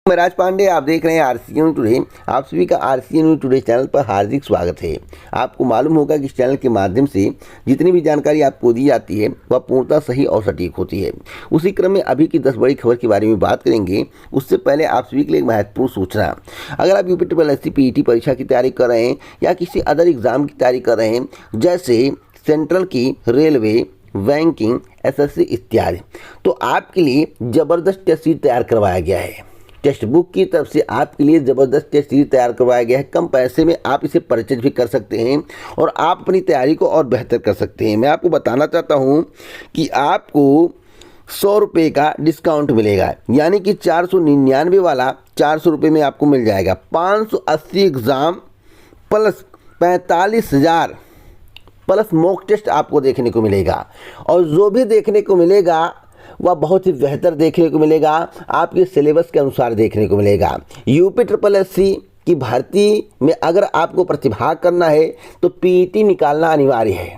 मैं राज पांडे, आप देख रहे हैं आरसीएन टुडे। आप सभी का आरसीएन टुडे चैनल पर हार्दिक स्वागत है। आपको मालूम होगा कि इस चैनल के माध्यम से जितनी भी जानकारी आपको दी जाती है वह पूर्णतः सही और सटीक होती है। उसी क्रम में अभी की 10 बड़ी खबर के बारे में बात करेंगे। उससे पहले आप सभी के लिए एक महत्वपूर्ण सूचना, अगर आप यूपी पीईटी परीक्षा की तैयारी कर रहे हैं या किसी अदर एग्जाम की तैयारी कर रहे हैं, जैसे सेंट्रल की, रेलवे, बैंकिंग, एसएससी इत्यादि, तो आपके लिए ज़बरदस्त टेस्ट सीरीज तैयार करवाया गया है। टेक्स्ट बुक की तरफ से आपके लिए ज़बरदस्त टेस्ट सीरीज तैयार करवाया गया है। कम पैसे में आप इसे परचेज भी कर सकते हैं और आप अपनी तैयारी को और बेहतर कर सकते हैं। मैं आपको बताना चाहता हूं कि आपको 100 रुपये का डिस्काउंट मिलेगा, यानी कि 499 वाला 400 रुपये में आपको मिल जाएगा। 580 exam plus 45,000 plus mock test आपको देखने को मिलेगा, और जो भी देखने को मिलेगा वह बहुत ही बेहतर देखने को मिलेगा, आपके सिलेबस के अनुसार देखने को मिलेगा। यूपी की भर्ती में अगर आपको प्रतिभाग करना है तो पीईटी निकालना अनिवार्य है,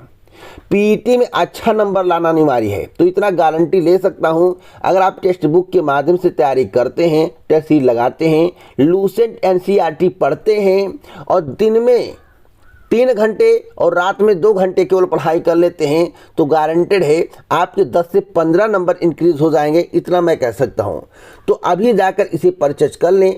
पीईटी में अच्छा नंबर लाना अनिवार्य है। तो इतना गारंटी ले सकता हूं, अगर आप टेक्स्ट बुक के माध्यम से तैयारी करते हैं, टेस्ट सीरीज लगाते हैं, लूसेंट एनसीईआरटी पढ़ते हैं और दिन में 3 घंटे और रात में 2 घंटे केवल पढ़ाई कर लेते हैं, तो गारंटेड है आपके 10 से 15 नंबर इंक्रीज हो जाएंगे। इतना मैं कह सकता हूं। तो अभी जाकर इसे परचेज कर लें।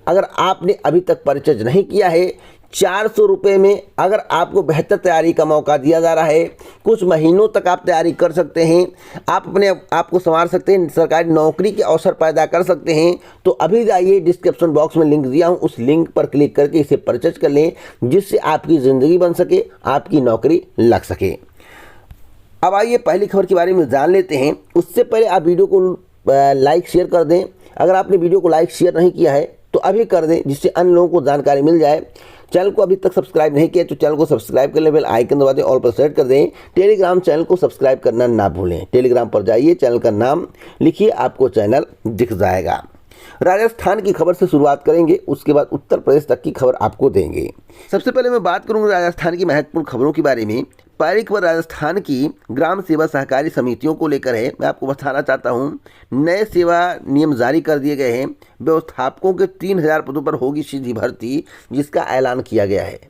अगर आपने अभी तक परचेज नहीं किया है, 400 रुपये में अगर आपको बेहतर तैयारी का मौका दिया जा रहा है, कुछ महीनों तक आप तैयारी कर सकते हैं, आप अपने आप को संवार सकते हैं, सरकारी नौकरी के अवसर पैदा कर सकते हैं। तो अभी जाइए, डिस्क्रिप्शन बॉक्स में लिंक दिया हूं, उस लिंक पर क्लिक करके इसे परचेज कर लें, जिससे आपकी ज़िंदगी बन सके, आपकी नौकरी लग सके। अब आइए पहली खबर के बारे में जान लेते हैं। उससे पहले आप वीडियो को लाइक शेयर कर दें। अगर आपने वीडियो को लाइक शेयर नहीं किया है तो अभी कर दें, जिससे अन्य लोगों को जानकारी मिल जाए। चैनल को अभी तक सब्सक्राइब नहीं किया तो चैनल को सब्सक्राइब कर लें, बेल आइकन दबा दें, ऑल पर सेट कर दें। टेलीग्राम चैनल को सब्सक्राइब करना ना भूलें। टेलीग्राम पर जाइए, चैनल का नाम लिखिए, आपको चैनल दिख जाएगा। राजस्थान की खबर से शुरुआत करेंगे, उसके बाद उत्तर प्रदेश तक की खबर आपको देंगे। सबसे पहले मैं बात करूंगा राजस्थान की महत्वपूर्ण खबरों के बारे में। पहली खबर राजस्थान की ग्राम सेवा सहकारी समितियों को लेकर है। मैं आपको बताना चाहता हूं, नए सेवा नियम जारी कर दिए गए हैं। व्यवस्थापकों के 3000 पदों पर होगी सीधी भर्ती, जिसका ऐलान किया गया है।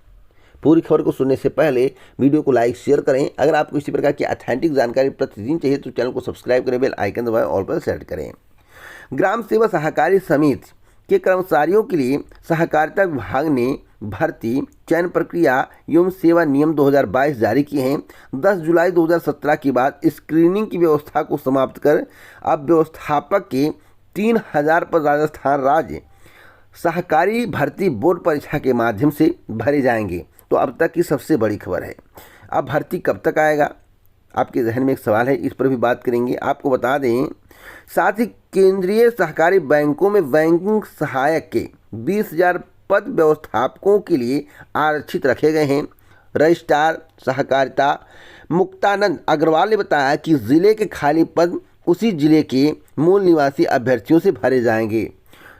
पूरी खबर को सुनने से पहले वीडियो को लाइक शेयर करें। अगर आपको इसी प्रकार की ऑथेंटिक जानकारी प्रतिदिन चाहिए तो चैनल को सब्सक्राइब करें, बेल आइकन दबाएं, ऑल पर सेट करें। ग्राम सेवा सहकारी समिति के कर्मचारियों के लिए सहकारिता विभाग ने भर्ती, चयन प्रक्रिया एवं सेवा नियम 2022 जारी किए हैं। 10 जुलाई 2017 के बाद स्क्रीनिंग की व्यवस्था को समाप्त कर अब व्यवस्थापक के 3000 पद राजस्थान राज्य सहकारी भर्ती बोर्ड परीक्षा के माध्यम से भरे जाएंगे। तो अब तक की सबसे बड़ी खबर है। अब भर्ती कब तक आएगा, आपके जहन में एक सवाल है, इस पर भी बात करेंगे। आपको बता दें, साथ ही केंद्रीय सहकारी बैंकों में बैंकिंग सहायक के 20,000 पद व्यवस्थापकों के लिए आरक्षित रखे गए हैं। रजिस्ट्रार सहकारिता मुक्तानंद अग्रवाल ने बताया कि जिले के खाली पद उसी जिले के मूल निवासी अभ्यर्थियों से भरे जाएंगे।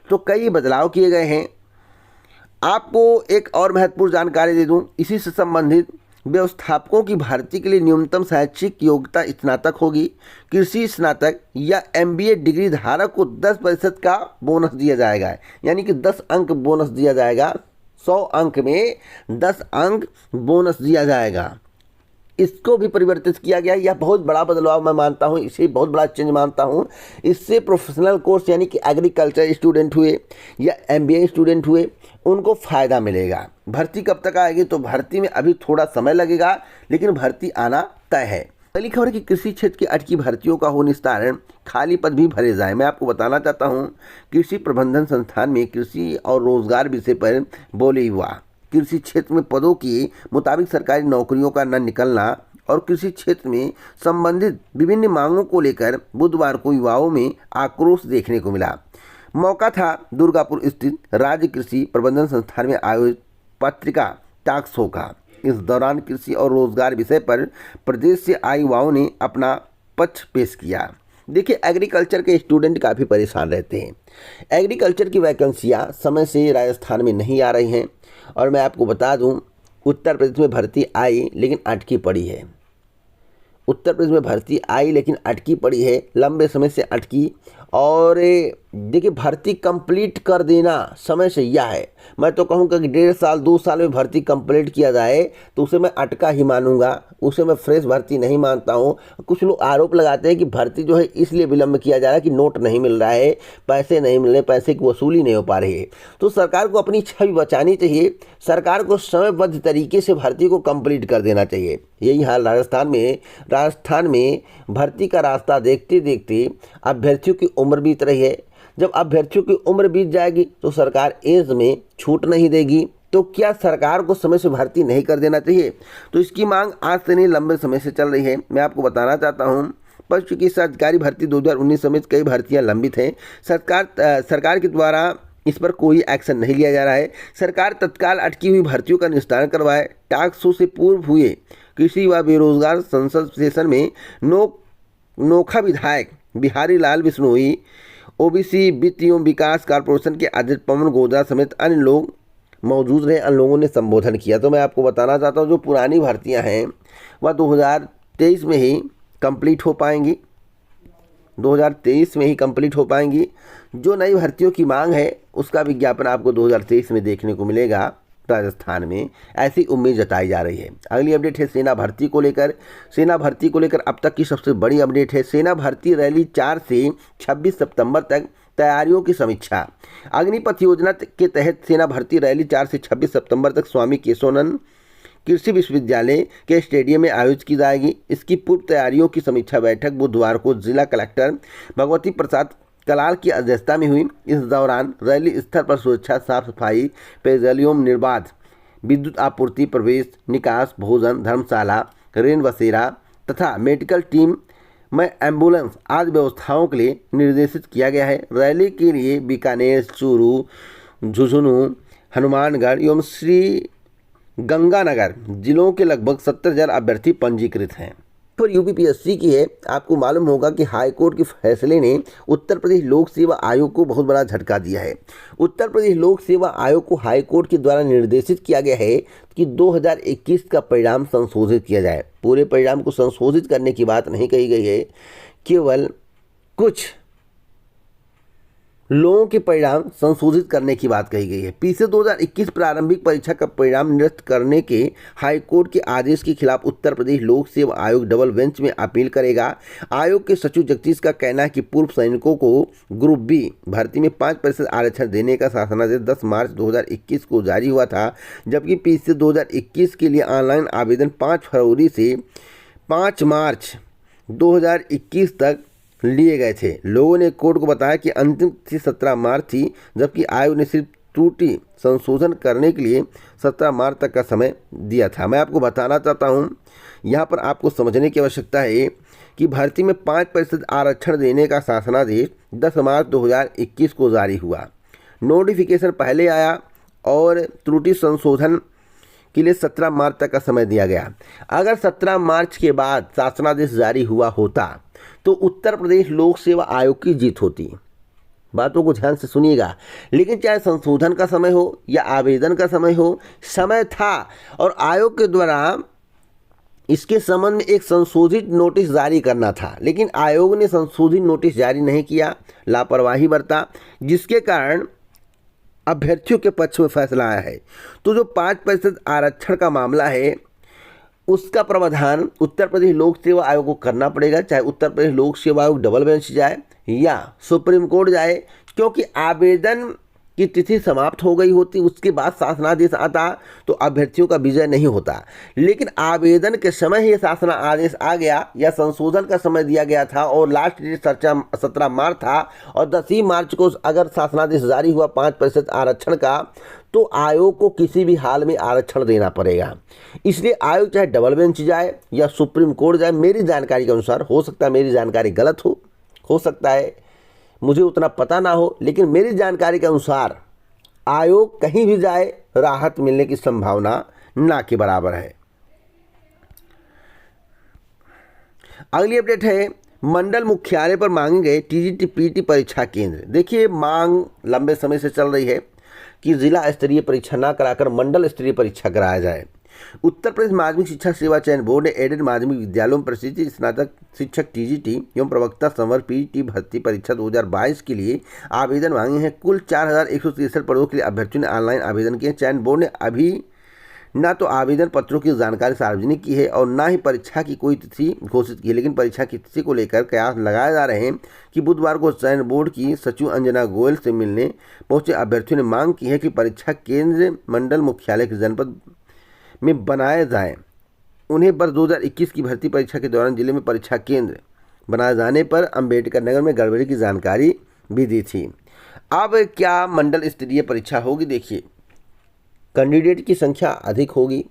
तो कई बदलाव किए गए हैं। आपको एक और महत्वपूर्ण जानकारी दे दूं, इसी से संबंधित व्यवस्थापकों की भर्ती के लिए न्यूनतम शैक्षिक योग्यता स्नातक होगी। कृषि स्नातक या एमबीए डिग्री धारक को 10% का बोनस दिया जाएगा, यानी कि 10 अंक बोनस दिया जाएगा। 100 अंक में 10 अंक बोनस दिया जाएगा। इसको भी परिवर्तित किया गया। यह बहुत बड़ा बदलाव मैं मानता हूं, इसे बहुत बड़ा चेंज मानता हूं। इससे प्रोफेशनल कोर्स यानी कि एग्रीकल्चर स्टूडेंट हुए या एमबीए स्टूडेंट हुए, उनको फ़ायदा मिलेगा। भर्ती कब तक आएगी, तो भर्ती में अभी थोड़ा समय लगेगा, लेकिन भर्ती आना तय है। पहली खबर कि कृषि क्षेत्र की अटकी भर्तियों का हो निस्तारण, खाली पद भी भरे जाए। मैं आपको बताना चाहता हूँ, कृषि प्रबंधन संस्थान में कृषि और रोजगार विषय पर बोले युवा, कृषि क्षेत्र में पदों के मुताबिक सरकारी नौकरियों का न निकलना और कृषि क्षेत्र में संबंधित विभिन्न मांगों को लेकर बुधवार को युवाओं में आक्रोश देखने को मिला। मौका था दुर्गापुर स्थित राज्य कृषि प्रबंधन संस्थान में आयोजित पत्रिका टॉक शो का। इस दौरान कृषि और रोजगार विषय पर प्रदेश से आए युवाओं ने अपना पक्ष पेश किया। देखिए, एग्रीकल्चर के स्टूडेंट काफ़ी परेशान रहते हैं। एग्रीकल्चर की वैकेंसियाँ समय से राजस्थान में नहीं आ रही हैं, और मैं आपको बता दूं, उत्तर प्रदेश में भर्ती आई लेकिन अटकी पड़ी है। उत्तर प्रदेश में भर्ती आई लेकिन अटकी पड़ी है, लंबे समय से अटकी। और देखिए, भर्ती कंप्लीट कर देना समय सही है। मैं तो कहूँगा कि 1.5 साल 2 साल में भर्ती कंप्लीट किया जाए तो उसे मैं अटका ही मानूंगा, उसे मैं फ्रेश भर्ती नहीं मानता हूँ। कुछ लोग आरोप लगाते हैं कि भर्ती जो है इसलिए विलंब किया जा रहा है कि नोट नहीं मिल रहा है, पैसे नहीं मिल रहे, पैसे की वसूली नहीं हो पा रही है। तो सरकार को अपनी छवि बचानी चाहिए, सरकार को समयबद्ध तरीके से भर्ती को कंप्लीट कर देना चाहिए। यही हाल राजस्थान में भर्ती का रास्ता देखते देखते अभ्यर्थियों की उम्र बीत रही है। जब अभ्यर्थियों की उम्र बीत जाएगी तो सरकार एज में छूट नहीं देगी। तो क्या सरकार को समय से भर्ती नहीं कर देना चाहिए? तो इसकी मांग आज से नहीं, लंबे समय से चल रही है। मैं आपको बताना चाहता हूँ, पशु चिकित्सा अधिकारी भर्ती 2019 समेत कई भर्तियां लंबित हैं। सरकार के द्वारा इस पर कोई एक्शन नहीं लिया जा रहा है। सरकार तत्काल अटकी हुई भर्तियों का निस्तारण करवाए। टास्क शो से पूर्व हुए कृषि व बेरोजगार संसद सेशन में नोखा विधायक बिहारी लाल बिश्नोई, ओबीसी वित्त एवं विकास कॉर्पोरेशन के अध्यक्ष पवन गोदरा समेत अन्य लोग मौजूद रहे। अन्य लोगों ने संबोधन किया। तो मैं आपको बताना चाहता हूँ, जो पुरानी भर्तियां हैं वह 2023 में ही कंप्लीट हो पाएंगी, 2023 में ही कंप्लीट हो पाएंगी। जो नई भर्तियों की मांग है उसका विज्ञापन आपको 2023 में देखने को मिलेगा राजस्थान में, ऐसी उम्मीद जताई जा रही है। अगली अपडेट है सेना भर्ती को लेकर। सेना भर्ती को लेकर अब तक की सबसे बड़ी अपडेट है। सेना भर्ती रैली 4 से 26 सितंबर तक तैयारियों की समीक्षा। अग्निपथ योजना के तहत सेना भर्ती रैली 4 से 26 सितंबर तक स्वामी केशवानंद कृषि विश्वविद्यालय के स्टेडियम में आयोजित की जाएगी। इसकी पूर्व तैयारियों की समीक्षा बैठक बुधवार को जिला कलेक्टर भगवती प्रसाद कलाल की अध्यक्षता में हुई। इस दौरान रैली स्थल पर सुरक्षा, साफ सफाई, पेयजल एवं निर्बाध विद्युत आपूर्ति, प्रवेश निकास, भोजन, धर्मशाला, रेन बसेरा तथा मेडिकल टीम में एम्बुलेंस आदि व्यवस्थाओं के लिए निर्देशित किया गया है। रैली के लिए बीकानेर, चूरू, झुंझुनू, हनुमानगढ़ एवं श्री गंगानगर जिलों के लगभग 70,000 अभ्यर्थी पंजीकृत हैं। पर यूपीपीएससी की है। आपको मालूम होगा कि हाईकोर्ट के फैसले ने उत्तर प्रदेश लोक सेवा आयोग को बहुत बड़ा झटका दिया है। उत्तर प्रदेश लोक सेवा आयोग को हाईकोर्ट के द्वारा निर्देशित किया गया है कि 2021 का परिणाम संशोधित किया जाए। पूरे परिणाम को संशोधित करने की बात नहीं कही गई है, केवल कुछ लोगों के परिणाम संशोधित करने की बात कही गई है। पीछे 2021 प्रारंभिक परीक्षा का परिणाम निरस्त करने के हाईकोर्ट के आदेश के खिलाफ उत्तर प्रदेश लोक सेवा आयोग डबल बेंच में अपील करेगा। आयोग के सचिव जगदीश का कहना है कि पूर्व सैनिकों को ग्रुप बी भर्ती में 5% आरक्षण देने का शासनादेश 10 मार्च 2021 को जारी हुआ था, जबकि पीछे 2021 के लिए ऑनलाइन आवेदन 5 फरवरी से 5 मार्च 2021 तक लिए गए थे। लोगों ने कोर्ट को बताया कि अंतिम तिथि 17 मार्च थी, जबकि आयोग ने सिर्फ त्रुटि संशोधन करने के लिए 17 मार्च तक का समय दिया था। मैं आपको बताना चाहता हूं, यहां पर आपको समझने की आवश्यकता है कि भर्ती में 5% आरक्षण देने का शासनादेश 10 मार्च 2021 को जारी हुआ। नोटिफिकेशन पहले आया और त्रुटि संशोधन के लिए 17 मार्च तक का समय दिया गया। अगर 17 मार्च के बाद शासनादेश जारी हुआ होता तो उत्तर प्रदेश लोक सेवा आयोग की जीत होती। बातों को ध्यान से सुनिएगा। लेकिन चाहे संशोधन का समय हो या आवेदन का समय हो, समय था और आयोग के द्वारा इसके संबंध में एक संशोधित नोटिस जारी करना था, लेकिन आयोग ने संशोधित नोटिस जारी नहीं किया, लापरवाही बरता, जिसके कारण अभ्यर्थियों के पक्ष में फैसला आया है। तो जो 5% आरक्षण का मामला है उसका प्रावधान उत्तर प्रदेश लोक सेवा आयोग को करना पड़ेगा, चाहे उत्तर प्रदेश लोक सेवा आयोग डबल बेंच जाए या सुप्रीम कोर्ट जाए, क्योंकि आवेदन की तिथि समाप्त हो गई होती, उसके बाद शासनादेश आता तो अभ्यर्थियों का विजय नहीं होता। लेकिन आवेदन के समय ही शासन आदेश आ गया या संशोधन का समय दिया गया था और लास्ट डेट 17 मार्च था और 10 मार्च को अगर शासनादेश जारी हुआ 5% आरक्षण का, तो आयोग को किसी भी हाल में आरक्षण देना पड़ेगा। इसलिए आयोग चाहे डबल बेंच जाए या सुप्रीम कोर्ट जाए, मेरी जानकारी के अनुसार, हो सकता है मेरी जानकारी गलत हो सकता है मुझे उतना पता ना हो, लेकिन मेरी जानकारी के अनुसार आयोग कहीं भी जाए राहत मिलने की संभावना ना के बराबर है। अगली अपडेट है मंडल मुख्यालय पर मांगे गए टीजीटी पीटी परीक्षा केंद्र। देखिए, मांग लंबे समय से चल रही है कि जिला स्तरीय परीक्षा ना कराकर मंडल स्तरीय परीक्षा कराया जाए। उत्तर प्रदेश माध्यमिक शिक्षा सेवा चयन बोर्ड ने एडेड माध्यमिक विद्यालयों में प्रशिक्षित स्नातक शिक्षक टीजीटी एवं प्रवक्ता संवर्ग पीटी भर्ती परीक्षा 2022 के लिए आवेदन मांगे हैं। कुल 4163 पदों के लिए अभ्यर्थियों ने ऑनलाइन आवेदन किए। चयन बोर्ड ने अभी न तो आवेदन पत्रों की जानकारी सार्वजनिक की है और न ही परीक्षा की कोई तिथि घोषित की है, लेकिन परीक्षा की तिथि को लेकर कयास लगाए जा रहे हैं कि बुधवार को चयन बोर्ड की सचिव अंजना गोयल से मिलने पहुंचे अभ्यर्थियों ने मांग की है कि परीक्षा केंद्र मंडल मुख्यालय के जनपद में बनाए जाएं। उन्हें वर्ष 2021 की भर्ती परीक्षा के दौरान जिले में परीक्षा केंद्र बनाए जाने पर अंबेडकर नगर में गड़बड़ी की जानकारी भी दी थी। अब क्या मंडल स्तरीय परीक्षा होगी? देखिए, कैंडिडेट की संख्या अधिक होगी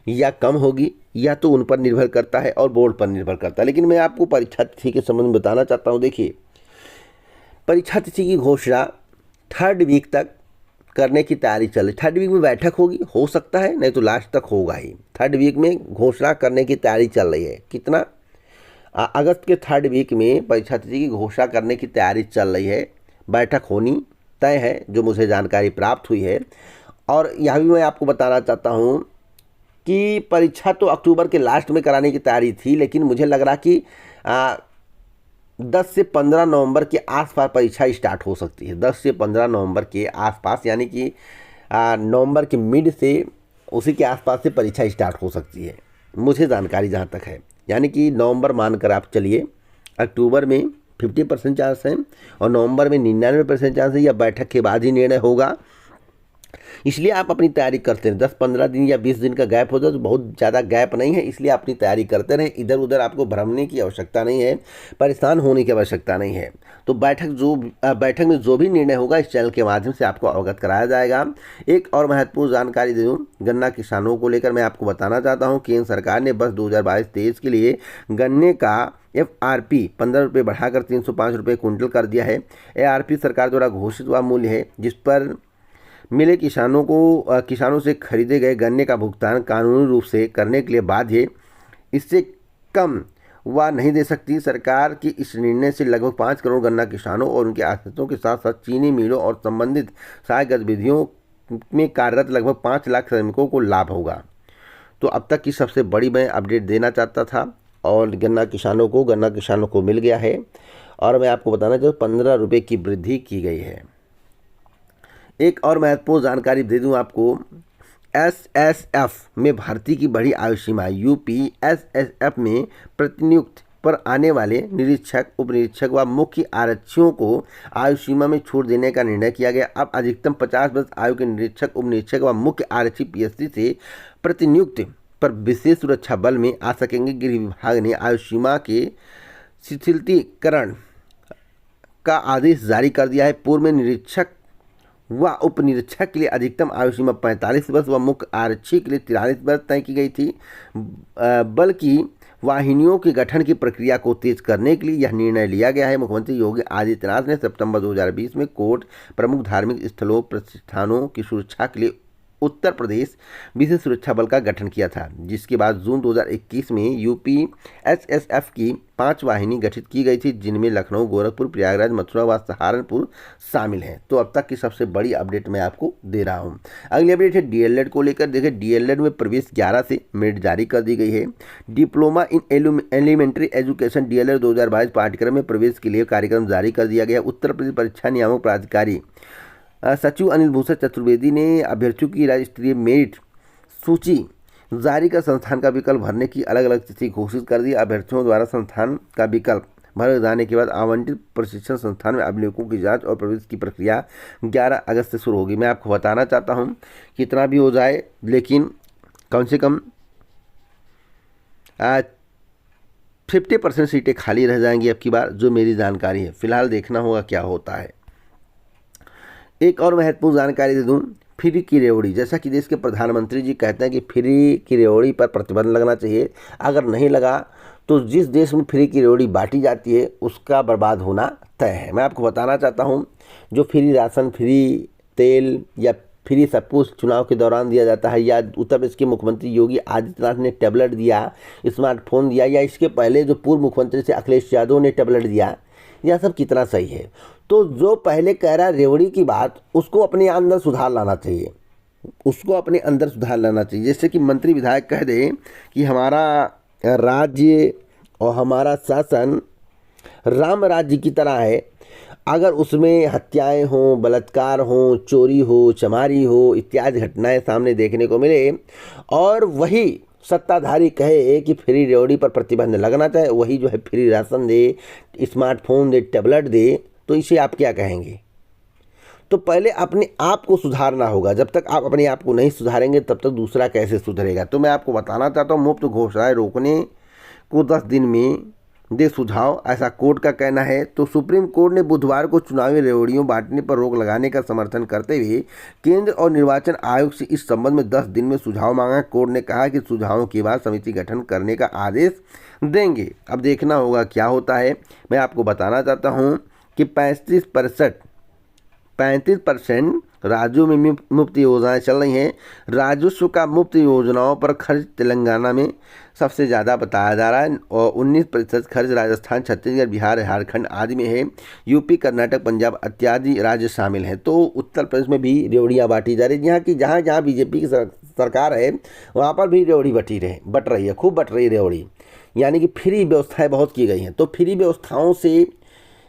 या कम होगी या तो उन पर निर्भर करता है और बोर्ड पर निर्भर करता है, लेकिन मैं आपको परीक्षा तिथि के संबंध में बताना चाहता हूँ। देखिए, परीक्षा तिथि की घोषणा 3rd वीक तक करने की तैयारी चल रही। 3rd वीक में बैठक होगी, हो सकता है, नहीं तो लास्ट तक होगा ही। 3rd वीक में घोषणा करने की तैयारी चल रही है। कितना? अगस्त के 3rd वीक में परीक्षा तिथि की घोषणा करने की तैयारी चल रही है। बैठक होनी तय है, जो मुझे जानकारी प्राप्त हुई है। और यह भी मैं आपको बताना चाहता हूँ कि परीक्षा तो अक्टूबर के लास्ट में कराने की तैयारी थी, लेकिन मुझे लग रहा कि 10 से 15 नवंबर के आसपास परीक्षा स्टार्ट हो सकती है। 10 से 15 नवंबर के आसपास, यानी कि नवंबर के मिड से उसी के आसपास से परीक्षा स्टार्ट हो सकती है, मुझे जानकारी जहाँ तक है। यानी कि नवंबर मानकर आप चलिए, अक्टूबर में 50% चांस है और नवंबर में 99% चांस है, या बैठक के बाद ही निर्णय होगा। इसलिए आप अपनी तैयारी करते रहें। 10-15 दिन या 20 दिन का गैप होता है तो बहुत ज़्यादा गैप नहीं है, इसलिए अपनी तैयारी करते रहें। इधर उधर आपको भ्रमने की आवश्यकता नहीं है, परेशान होने की आवश्यकता नहीं है। तो बैठक में जो भी निर्णय होगा इस चैनल के माध्यम से आपको अवगत कराया जाएगा। एक और महत्वपूर्ण जानकारी दे दूँ, गन्ना किसानों को लेकर मैं आपको बताना चाहता हूँ। केंद्र सरकार ने वर्ष 2022-23 के लिए गन्ने का FRP 15 रुपये बढ़ाकर 305 रुपये क्विंटल कर दिया है। ARP सरकार द्वारा घोषित हुआ मूल्य है, जिस पर मिले किसानों से खरीदे गए गन्ने का भुगतान कानूनी रूप से करने के लिए बाध्य है। इससे कम वह नहीं दे सकती। सरकार की इस निर्णय से लगभग 5 करोड़ गन्ना किसानों और उनके आश्रितों के साथ साथ चीनी मिलों और संबंधित सहायक गतिविधियों में कार्यरत लगभग 5 लाख श्रमिकों को लाभ होगा। तो अब तक की सबसे बड़ी मैं अपडेट देना चाहता था, और गन्ना किसानों को मिल गया है। और मैं आपको बताना चाहूँ 15 रुपये की वृद्धि की गई है। एक और महत्वपूर्ण जानकारी दे दूं आपको, SSF में भर्ती की बढ़ी आयु सीमा। यूपी SSF में प्रतिनियुक्ति पर आने वाले निरीक्षक, उप निरीक्षक व मुख्य आरक्षियों को आयु सीमा में छूट देने का निर्णय किया गया। अब अधिकतम 50 वर्ष आयु के निरीक्षक, उप निरीक्षक व मुख्य आरक्षी PSC से प्रतिनियुक्ति पर विशेष सुरक्षा बल में आ सकेंगे। गृह विभाग ने आयु सीमा के शिथिलीकरण का आदेश जारी कर दिया है। पूर्व में निरीक्षक व उप निरीक्षक के लिए अधिकतम आयु सीमा 45 वर्ष व मुख्य आरक्षी के लिए 43 वर्ष तय की गई थी। बल्कि वाहिनियों के गठन की प्रक्रिया को तेज करने के लिए यह निर्णय लिया गया है। मुख्यमंत्री योगी आदित्यनाथ ने सितंबर 2020 में कोर्ट, प्रमुख धार्मिक स्थलों, प्रतिष्ठानों की सुरक्षा के लिए उत्तर प्रदेश विशेष सुरक्षा बल का गठन किया था, जिसके बाद जून 2021 में यूपी SSF की 5 वाहिनी गठित की गई थी, जिनमें लखनऊ, गोरखपुर, प्रयागराज, मथुरा व सहारनपुर शामिल हैं। तो अब तक की सबसे बड़ी अपडेट मैं आपको दे रहा हूं। अगली अपडेट है DLED को लेकर। देखिए, DLED में प्रवेश 11 से मेरिट जारी कर दी गई है। Diploma in elementary education DLED 2022 पाठ्यक्रम में प्रवेश के लिए कार्यक्रम जारी कर दिया गया। उत्तर प्रदेश परीक्षा नियामक प्राधिकारी सचिव अनिल भूषण चतुर्वेदी ने अभ्यर्थियों की राज्य स्तरीय मेरिट सूची जारी कर संस्थान का विकल्प भरने की अलग अलग तिथि घोषित कर दी। अभ्यर्थियों द्वारा संस्थान का विकल्प भरे जाने के बाद आवंटित प्रशिक्षण संस्थान में अभिलेखों की जांच और प्रवेश की प्रक्रिया 11 अगस्त से शुरू होगी। मैं आपको बताना चाहता हूं, कितना भी हो जाए, लेकिन कम से कम 50% सीटें खाली रह जाएंगी अब की बार, जो मेरी जानकारी है। फिलहाल देखना होगा क्या होता है। एक और महत्वपूर्ण जानकारी दे दूं, फ्री की रेवड़ी। जैसा कि देश के प्रधानमंत्री जी कहते हैं कि फ्री की रेवड़ी पर प्रतिबंध लगना चाहिए। अगर नहीं लगा तो जिस देश में फ्री की रेवड़ी बांटी जाती है उसका बर्बाद होना तय है। मैं आपको बताना चाहता हूं, जो फ्री राशन, फ्री तेल या फ्री सब कुछ चुनाव के दौरान दिया जाता है, या उत्तर प्रदेश के मुख्यमंत्री योगी आदित्यनाथ ने टैबलेट दिया, स्मार्टफोन दिया, या इसके पहले जो पूर्व मुख्यमंत्री थे अखिलेश यादव ने टैबलेट दिया, यह सब कितना सही है? तो जो पहले कह रहा है रेवड़ी की बात, उसको अपने अंदर सुधार लाना चाहिए। उसको अपने अंदर सुधार लाना चाहिए। जैसे कि मंत्री विधायक कह दे कि हमारा राज्य और हमारा शासन राम राज्य की तरह है, अगर उसमें हत्याएं हों, बलात्कार हों, चोरी हो, चमारी हो इत्यादि घटनाएं सामने देखने को मिले और वही सत्ताधारी कहे कि फ्री रेवड़ी पर प्रतिबंध लगना चाहिए, वही जो है फ्री राशन दे, स्मार्टफोन दे, टैबलेट दे, तो इसे आप क्या कहेंगे? तो पहले अपने आप को सुधारना होगा। जब तक आप अपने आप को नहीं सुधारेंगे तब तक दूसरा कैसे सुधरेगा? तो मैं आपको बताना चाहता हूँ, मुफ्त घोषणाएं रोकने को 10 दिन में दे सुझाव, ऐसा कोर्ट का कहना है। तो सुप्रीम कोर्ट ने बुधवार को चुनावी रेवड़ियों बांटने पर रोक लगाने का समर्थन करते हुए केंद्र और निर्वाचन आयोग से इस संबंध में 10 दिन में सुझाव मांगा। कोर्ट ने कहा कि सुझावों के बाद समिति गठन करने का आदेश देंगे। अब देखना होगा क्या होता है। मैं आपको बताना चाहता हूँ कि 35% राज्यों में मुफ्त योजनाएं चल रही हैं। राजस्व का मुफ्त योजनाओं पर खर्च तेलंगाना में सबसे ज़्यादा बताया जा रहा है और 19% खर्च राजस्थान, छत्तीसगढ़, बिहार, झारखंड आदि में है। यूपी, कर्नाटक, पंजाब इत्यादि राज्य शामिल हैं। तो उत्तर प्रदेश में भी रेवड़ियाँ बांटी जा रही है। जहाँ बीजेपी की सरकार है वहाँ पर भी रेवड़ी बट रही है, खूब बट रही है रेवड़ी। यानी कि फ्री व्यवस्थाएँ बहुत की गई हैं। तो फ्री व्यवस्थाओं से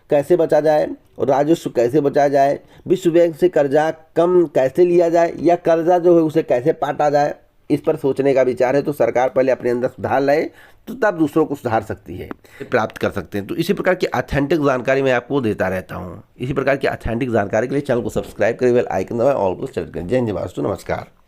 कैसे बचा जाए और राजस्व कैसे बचाया जाए, विश्व बैंक से कर्जा कम कैसे लिया जाए या कर्जा जो है उसे कैसे पाटा जाए, इस पर सोचने का विचार है। तो सरकार पहले अपने अंदर सुधार लाए तो तब दूसरों को सुधार सकती है, प्राप्त कर सकते हैं। तो इसी प्रकार की ऑथेंटिक जानकारी मैं आपको देता रहता हूँ। इसी प्रकार की ऑथेंटिक जानकारी के लिए चैनल को सब्सक्राइब करें, बेल आइकन दबाएं, ऑल को सेलेक्ट करें। जय हिंद, नमस्कार।